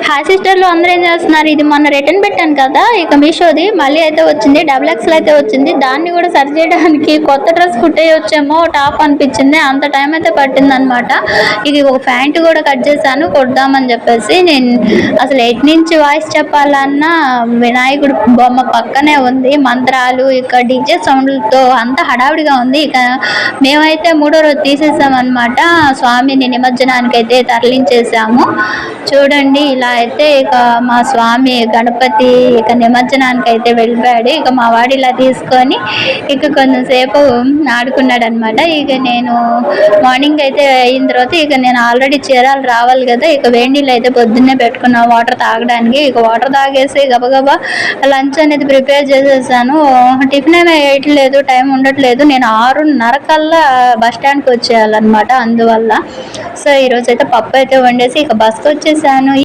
Hi సిస్టర్లు అందరూ ఏం చేస్తున్నారు? ఇది మొన్న రిటర్న్ పెట్టాను కదా, ఇక మీషోది మళ్ళీ అయితే వచ్చింది. డబుల్ ఎక్స్ఎల్ అయితే వచ్చింది. దాన్ని కూడా సరి చేయడానికి కొత్త డ్రెస్ కుట్టేయొచ్చేమో టాప్ అనిపించింది. అంత టైం అయితే పట్టింది అనమాట. ఇది ఒక ప్యాంట్ కూడా కట్ చేశాను కొడదామని చెప్పేసి. నేను అసలు ఎటు నుంచి వాయిస్ చెప్పాలన్నా వినాయకుడు బొమ్మ పక్కనే ఉంది. మంత్రాలు ఇక డీజే సౌండ్లతో అంత హడావిడిగా ఉంది. ఇక మేమైతే 3వ రోజు తీసేసామన్నమాట. స్వామిని నిమజ్జనానికి అయితే తరలించేసాము. చూడండి, ఇలా అయితే ఇక మా స్వామి గణపతి ఇక నిమజ్జనానికి అయితే వెళ్ళిపోయాడు. ఇక మా వాడు ఇలా తీసుకొని ఇక కొంచెంసేపు ఆడుకున్నాడు అనమాట. ఇక నేను మార్నింగ్ అయితే అయిన తర్వాత ఇక నేను ఆల్రెడీ చీరాలు రావాలి కదా, ఇక వేడి నీళ్ళు అయితే పొద్దున్నే పెట్టుకున్నా వాటర్ తాగడానికి. ఇక వాటర్ తాగేసి గబగబా లంచ్ అనేది ప్రిపేర్ చేసేసాను. టిఫిన్ ఏమీ వేయట్లేదు, టైం ఉండట్లేదు. నేను 6:30 కల్లా బస్ స్టాండ్కి వచ్చేయాలన్నమాట. అందువల్ల సో ఈరోజు అయితే పప్పు అయితే వండేసి ఇక బస్కి వచ్చేసాను.